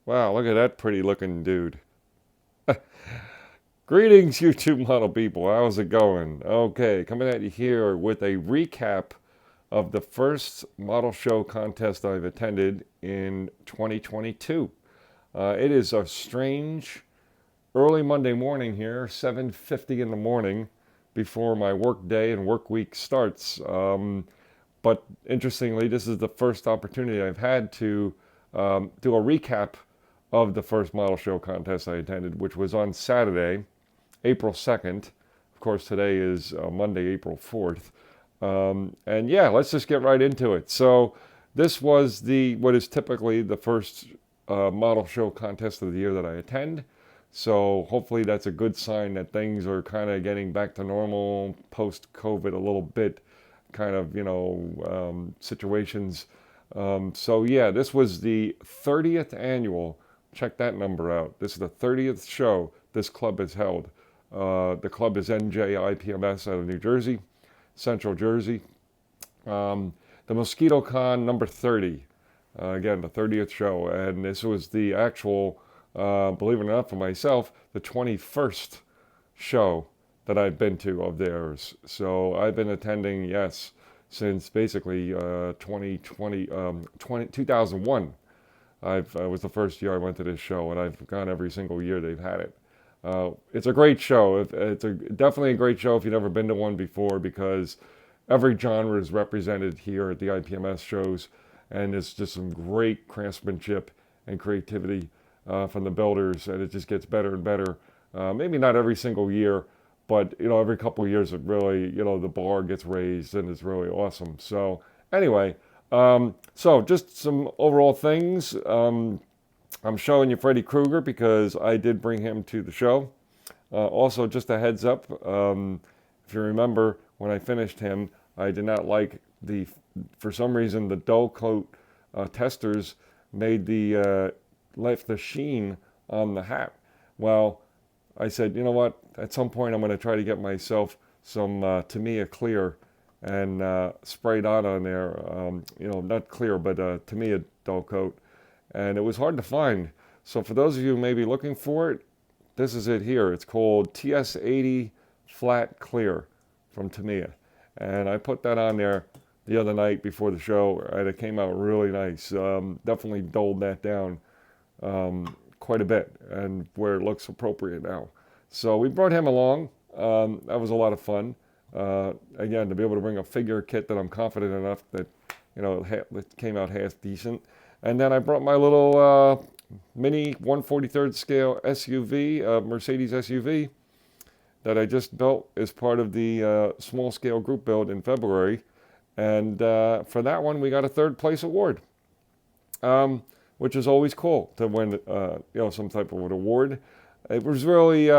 Wow, look at that pretty looking dude. Greetings, YouTube model people. How's it going? Okay, coming at you here with a recap of the first model show contest I've attended in 2022. It is a strange early Monday morning here, 7:50 in the morning, before my work day and work week starts. But interestingly, this is the first opportunity I've had to do a recap of the first model show contest I attended, which was on Saturday, April 2nd. Of course, today is Monday, April 4th. And yeah, let's just get right into it. So this was what is typically the first model show contest of the year that I attend. So hopefully that's a good sign that things are kind of getting back to normal post-COVID a little bit, kind of, situations. So yeah, this was the 30th annual. Check that number out. This is the 30th show this club has held. The club is NJ IPMS out of New Jersey, Central Jersey. The Mosquitocon number 30. Again, the 30th show. And this was the actual, believe it or not for myself, the 21st show that I've been to of theirs. So I've been attending, yes, since basically 2001. It was the first year I went to this show, and I've gone every single year they've had it. It's a great show. It's definitely a great show if you've never been to one before, because every genre is represented here at the IPMS shows, and it's just some great craftsmanship and creativity from the builders, and it just gets better and better. Maybe not every single year, but every couple of years it really, the bar gets raised, and it's really awesome. So anyway, so just some overall things. I'm showing you Freddy Krueger because I did bring him to the show. Also, just a heads up, if you remember, when I finished him, I did not like for some reason, the dull coat testers made left the sheen on the hat. Well, I said, you know what, at some point I'm going to try to get myself some Tamiya clear and sprayed on there, not clear, but Tamiya dull coat. And it was hard to find. So for those of you who may be looking for it, this is it here. It's called TS80 Flat Clear from Tamiya. And I put that on there the other night before the show, and it came out really nice. Definitely dulled that down quite a bit, and where it looks appropriate now. So we brought him along. That was a lot of fun. Again, to be able to bring a figure kit that I'm confident enough that it came out half decent. And then I brought my little mini 1/43rd scale SUV, Mercedes SUV, that I just built as part of the small scale group build in February. And for that one, we got a third place award, which is always cool to win, some type of an award. It was really,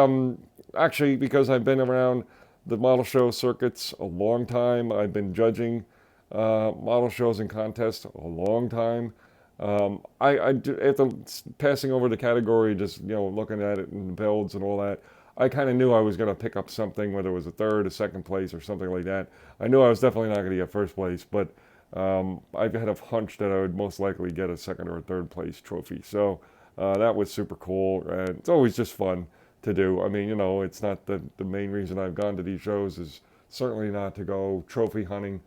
actually, because I've been around the model show circuits a long time. I've been judging model shows and contests a long time. After passing over the category, just looking at it and the builds and all that, I kind of knew I was going to pick up something, whether it was a third, a second place, or something like that. I knew I was definitely not going to get first place, but I had a hunch that I would most likely get a second or a third place trophy. So that was super cool, and it's always just fun to do. I mean, it's not the main reason I've gone to these shows is certainly not to go trophy hunting.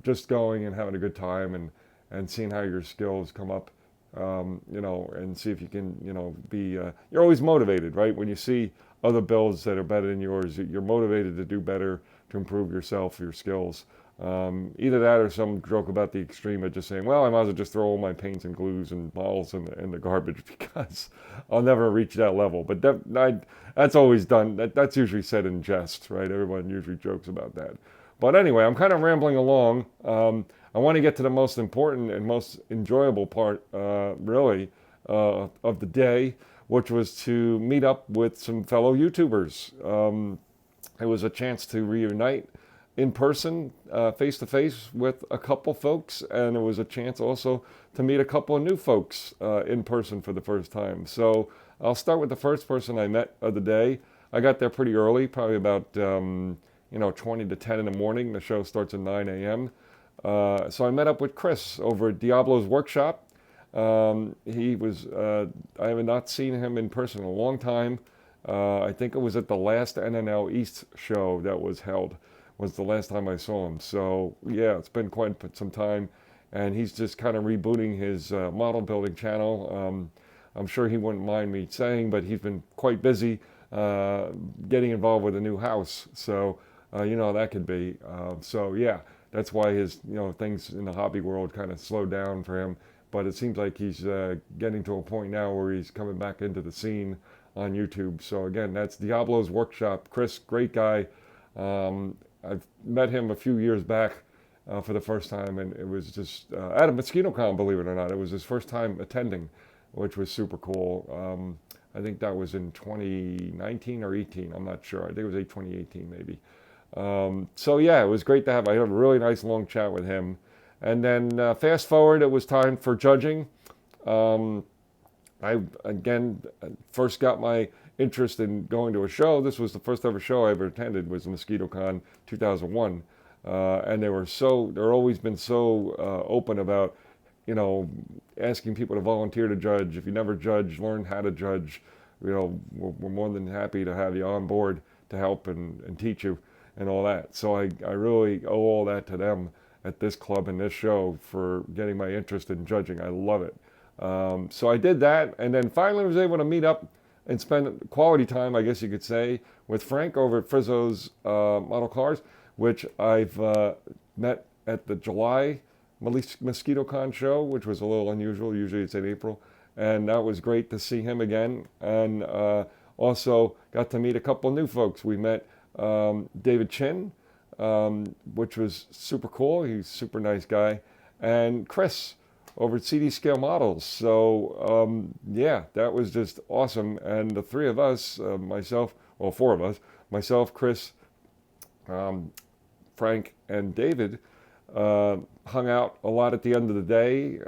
Just going and having a good time and seeing how your skills come up, and see if you can, be, you're always motivated, right? When you see other builds that are better than yours, you're motivated to do better, to improve yourself, your skills. Either that or some joke about the extreme of just saying, well, I might as well just throw all my paints and glues and bottles in the garbage because I'll never reach that level. But that's always done. That's usually said in jest, right? Everyone usually jokes about that. But anyway, I'm kind of rambling along. I want to get to the most important and most enjoyable part, really, of the day, which was to meet up with some fellow YouTubers. It was a chance to reunite in person, face to face with a couple folks, and it was a chance also to meet a couple of new folks in person for the first time. So I'll start with the first person I met of the day. I got there pretty early, probably about 20 to 10 in the morning. The show starts at 9 a.m. So I met up with Chris over at Diablo's Workshop. He was, I have not seen him in person in a long time. I think it was at the last NNL East show that was held, was the last time I saw him. So, yeah, it's been quite some time. And he's just kind of rebooting his model building channel. I'm sure he wouldn't mind me saying, but he's been quite busy getting involved with a new house. So, you know how that could be. So, yeah, that's why his, things in the hobby world kind of slowed down for him. But it seems like he's getting to a point now where he's coming back into the scene on YouTube. So again, that's Diablo's Workshop. Chris, great guy. I've met him a few years back for the first time, and it was just at a Mosquitocon, believe it or not. It was his first time attending, which was super cool. I think that was in 2019 or 18. I'm not sure. I think it was 2018 maybe. So yeah, it was great to have. I had a really nice long chat with him. And then fast forward, it was time for judging. I, again, first got my interest in going to a show. This was the first ever show I ever attended, was the Mosquitocon 2001. And they're always been so open about, asking people to volunteer to judge. If you never judge, learn how to judge. We're more than happy to have you on board to help and teach you and all that. So I really owe all that to them at this club and this show for getting my interest in judging. I love it. So I did that, and then finally was able to meet up and spend quality time, I guess you could say, with Frank over at Frizzo's Model Cars, which I've met at the July Mosquitocon show, which was a little unusual. Usually it's in April. And that was great to see him again. And also got to meet a couple of new folks. We met David Chin, which was super cool. He's a super nice guy. And Chris over at CD Scale Models. So, yeah, that was just awesome. And the three of us, four of us, myself, Chris, Frank, and David, hung out a lot at the end of the day,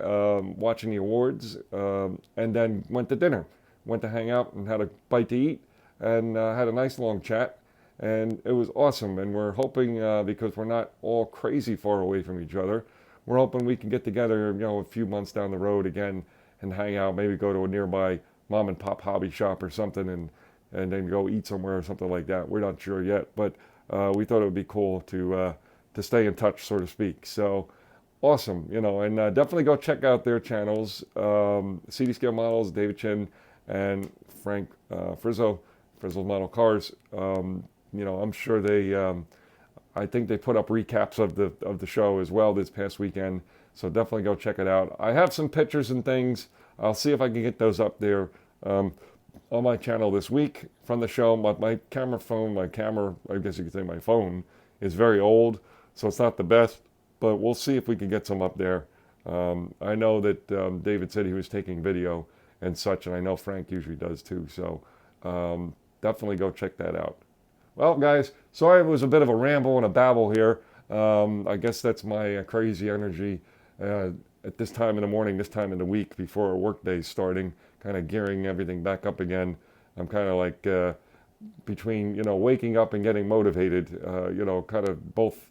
watching the awards, and then went to dinner. Went to hang out and had a bite to eat, and had a nice long chat. And it was awesome. And we're hoping, because we're not all crazy far away from each other, we're hoping we can get together, a few months down the road again and hang out, maybe go to a nearby mom and pop hobby shop or something, and then go eat somewhere or something like that. We're not sure yet, but we thought it would be cool to stay in touch, so to speak. So awesome, and definitely go check out their channels, CD Scale Models, David Chin, and Frank Frizzo's Model Cars. I'm sure I think they put up recaps of the show as well this past weekend. So definitely go check it out. I have some pictures and things. I'll see if I can get those up there on my channel this week from the show. My camera, I guess you could say my phone, is very old, so it's not the best. But we'll see if we can get some up there. I know that David said he was taking video and such, and I know Frank usually does too. So definitely go check that out. Well, guys, sorry it was a bit of a ramble and a babble here. I guess that's my crazy energy at this time in the morning, this time in the week before our work day starting, kind of gearing everything back up again. I'm kind of like between, waking up and getting motivated, kind of both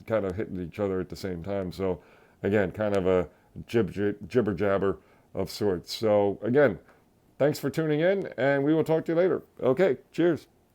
kind of hitting each other at the same time. So, again, kind of a jibber jabber of sorts. So, again, thanks for tuning in, and we will talk to you later. Okay, cheers.